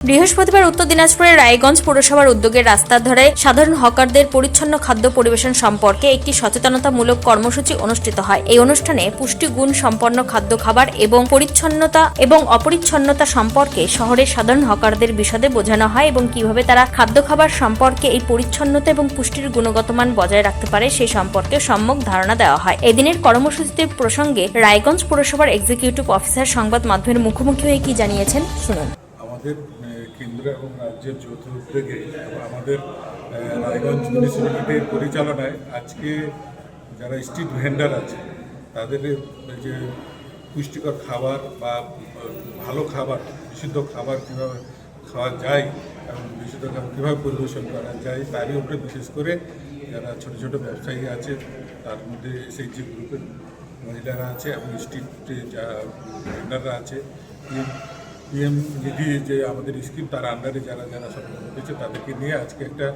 বৃহস্পতিবার উত্তর দিনাজপুরের রায়গঞ্জ পৌরসভার উদ্যোগে রাস্তার ধারে সাধারণ হকারদের পরিচ্ছন্ন খাদ্য পরিবেশন সম্পর্কে একটি সচেতনতামূলক কর্মসূচি অনুষ্ঠিত হয়। এই অনুষ্ঠানে পুষ্টিগুণ সম্পন্ন খাদ্য খাবার এবং পরিচ্ছন্নতা এবং অপরিচ্ছন্নতা সম্পর্কে শহরের সাধারণ হকারদের বিশদে বোঝানো হয় এবং কিভাবে তারা খাদ্য খাবার সম্পর্কে এই পরিচ্ছন্নতা এবং পুষ্টির গুণগত মান বজায় রাখতে পারে সেই সম্পর্কে সম্যক ধারণা দেওয়া হয়। এদিনের কর্মসূচিতে প্রসঙ্গে রায়গঞ্জ পৌরসভার এক্সিকিউটিভ অফিসার সংবাদ মাধ্যমের মুখোমুখি হয়ে কি জানিয়েছেন শুনুন। আমাদের কেন্দ্র এবং রাজ্যের যৌথ উদ্যোগে আমাদের রায়গঞ্জ মিউনিসিপ্যালিটির পরিচালনায় আজকে যারা স্ট্রিট ভেন্ডার আছে তাদের যে পুষ্টিকর খাবার বা ভালো খাবার বিশুদ্ধ খাবার কীভাবে খাওয়া যায় এবং বিশুদ্ধ খাবার কীভাবে পরিবেশন করা যায় তারই উপরে বিশেষ করে যারা ছোটো ছোটো ব্যবসায়ী আছে তার মধ্যে এসএইচজি গ্রুপের মহিলারা আছে এবং স্ট্রিটে যা ভেন্ডাররা আছে পিএম নিধি যে আমাদের স্কিম তার আন্ডারে যারা যারা সব হয়েছে তাদেরকে নিয়ে আজকে একটা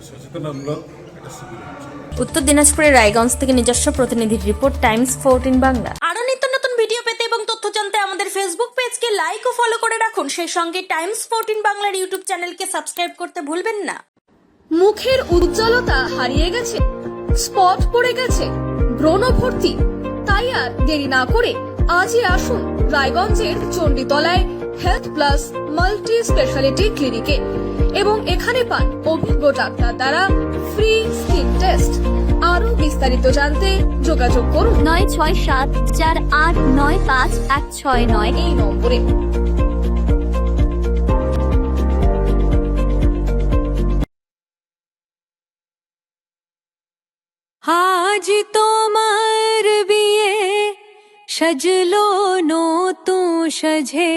সচেতনামূলক একটা শিবির হচ্ছে। উত্তর দিনাজপুরের রায়গঞ্জ থেকে নিজস্ব প্রতিনিধির রিপোর্ট, টাইমস 14 বাংলা। আরো নিত্য নতুন ভিডিও পেতে এবং তথ্য জানতে আমাদের ফেসবুক পেজকে লাইক ও ফলো করে রাখুন। সেই সঙ্গে টাইমস 14 বাংলার ইউটিউব চ্যানেলকে সাবস্ক্রাইব করতে ভুলবেন না। মুখের উজ্জ্বলতা হারিয়ে গেছে, স্পট পড়ে গেছে, ব্রণ ভর্তি, তাই আর দেরি না করে আজই আসুন রায়গঞ্জের চণ্ডীতলায় হেলথ প্লাস মাল্টি স্পেশালিটি ক্লিনিকে এবং এখানে পান অভিজ্ঞ ডাক্তার দ্বারা ফ্রি স্কিন টেস্ট। আরো বিস্তারিত জানতে যোগাযোগ করুন 9674895169 এই নম্বরে। আজ তোমার বিয়ে সাজলো নতুন সাজে